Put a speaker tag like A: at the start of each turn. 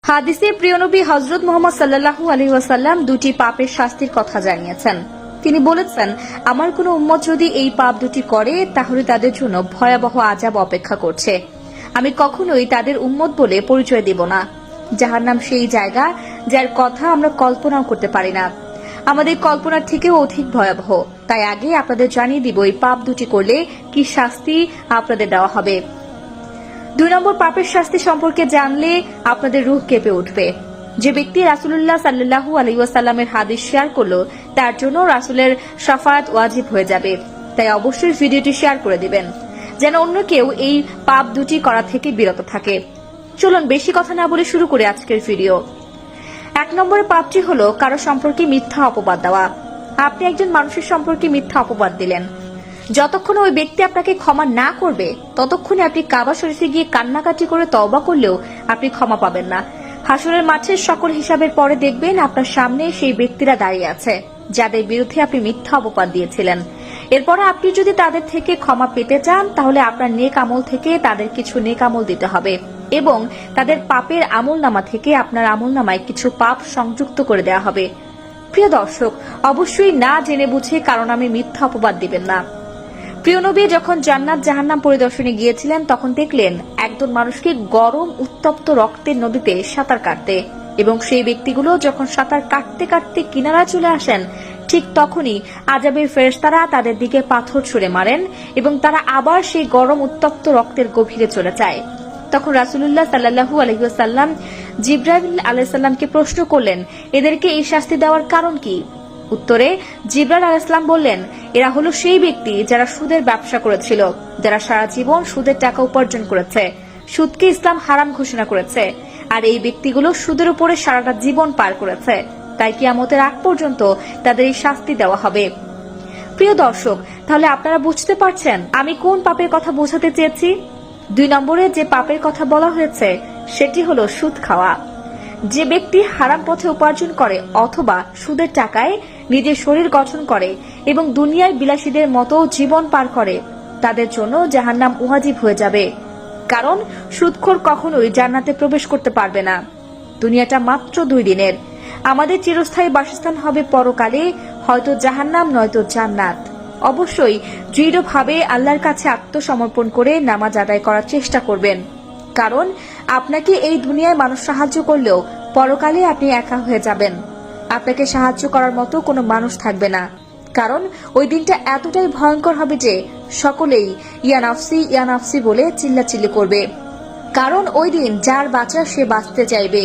A: হাদিসে প্রিয় নবী হযরত মুহাম্মদ সাল্লাল্লাহু আলাইহি ওয়াসাল্লাম দুটি পাপের শাস্তির কথা জানিয়েছেন। তিনি বলেছেন, আমার কোন উম্মত যদি এই পাপ দুটি করে তাহলে তাদের জন্য ভয়াবহ আযাব অপেক্ষা করছে। আমি কখনোই তাদের উম্মত বলে পরিচয় দেব না। জাহান্নাম সেই জায়গা যার কথা আমরা কল্পনাও করতে পারি না, আমাদের কল্পনার থেকেও অধিক ভয়াবহ। তাই আগে আপনাদের জানিয়ে দিব এই পাপ দুটি করলে কি শাস্তি আপনাদের দেওয়া হবে। 2 নম্বর পাপের শাস্তি সম্পর্কে জানলে আপনাদের রূহ কেঁপে উঠবে। যে ব্যক্তি রাসূলুল্লাহ সাল্লাল্লাহু আলাইহি ওয়াসাল্লামের হাদিস শেয়ার করলো তার জন্য রাসূলের শাফায়াত ওয়াজিব হয়ে যাবে। তাই অবশ্যই ভিডিওটি শেয়ার করে দিবেন যেন অন্য কেউ এই পাপ দুটি করা থেকে বিরত থাকে। চলুন বেশি কথা না বলে শুরু করে আজকের ভিডিও। 1 নম্বরের পাপটি হলো কারো সম্পর্কে মিথ্যা অপবাদ দেওয়া। আপনি একজন মানুষের সম্পর্কে মিথ্যা অপবাদ দিলেন। যতক্ষণ ওই ব্যক্তি আপনাকে ক্ষমা না করবে ততক্ষণে আপনি কাবা শরীফে গিয়ে কান্নাকাটি করে তওবা করলেও আপনি ক্ষমা পাবেন না। হাসরের মাঠের সকল হিসাবের পরে দেখবেন আপনার সামনে সেই ব্যক্তিরা দাঁড়িয়ে আছে যাদের বিরুদ্ধে আপনি মিথ্যা অপবাদ দিয়েছিলেন। এরপরে আপনি যদি তাদের থেকে ক্ষমা পেতে চান তাহলে আপনার নেক আমল থেকে তাদের কিছু নেক আমল দিতে হবে এবং তাদের পাপের আমলনামা থেকে আপনার আমলনামায় কিছু পাপ সংযুক্ত করে দেওয়া হবে। প্রিয় দর্শক, অবশ্যই না জেনে বুঝে কারণ আমি মিথ্যা অপবাদ দিবেন না। প্রিয় নবী যখন জান্নাত জাহান্নাম পরিদর্শনে গিয়েছিলেন তখন দেখলেন একজন মানুষকে গরম উত্তপ্ত রক্তের নদীতে সাঁতার কাটতে, এবং সেই ব্যক্তিগুলো যখন সাঁতার কাটতে কাটতে কিনারা চলে আসেন ঠিক তখনই আযাবের ফেরেশতারা তাদের দিকে পাথর ছুঁড়ে মারেন এবং তারা আবার সেই গরম উত্তপ্ত রক্তের গভীরে চলে যায়। তখন রাসূলুল্লাহ সাল্লাল্লাহু আলাইহি ওয়াসাল্লাম জিবরাইল আলাইহিস সালামকে প্রশ্ন করলেন, এদেরকে এই শাস্তি দেওয়ার কারণ কি? উত্তরে জিবরাইল আলাইহিস সালাম বললেন, এরা হলো সেই ব্যক্তি যারা সুদের ব্যবসা করেছিল, যারা সারা জীবন সুদের টাকা উপার্জন করেছে, সুদকে ইসলাম হারাম ঘোষণা করেছে, আর এই ব্যক্তিগুলো সুদের উপরে সারাটা জীবন পার করেছে। তাই কিয়ামতের আগ পর্যন্ত তাদের এই শাস্তি দেওয়া হবে। প্রিয় দর্শক, তাহলে আপনারা বুঝতে পারছেন আমি কোন পাপের কথা বোঝাতে চেয়েছি। 2 নম্বরে যে পাপের কথা বলা হয়েছে সেটি হলো সুদ খাওয়া। যে ব্যক্তি হারাম পথে উপার্জন করে অথবা সুদের টাকায় নিজের শরীর গঠন করে এবং দুনিয়ার বিলাসীদের মতো জীবন পার করে তাদের জন্য জাহান্নাম ওয়াজিব হয়ে যাবে, কারণ সুদখোর কখনোই জান্নাতে প্রবেশ করতে পারবে না। দুনিয়াটা মাত্র 2 দিনের, আমাদের চিরস্থায়ী বাসস্থান হবে পরকালে, হয়তো জাহান্নাম নয়তো জান্নাত। অবশ্যই দৃঢ়ভাবে আল্লাহর কাছে আত্মসমর্পণ করে নামাজ আদায় করার চেষ্টা করবেন, কারণ আপনাকে এই দুনিয়ায় মানুষ সাহায্য করলেও পরকালে আপনি একা হয়ে যাবেন। আপনাকে সাহায্য করার মতো কোনো মানুষ থাকবে না, কারণ ওই দিনটা এতটাই ভয়ঙ্কর হবে যে সকলেই ইয়া নাফসি বলে চিল্লাচিল্লি করবে, কারণ ওই দিন যার বাঁচা সে বাঁচতে চাইবে।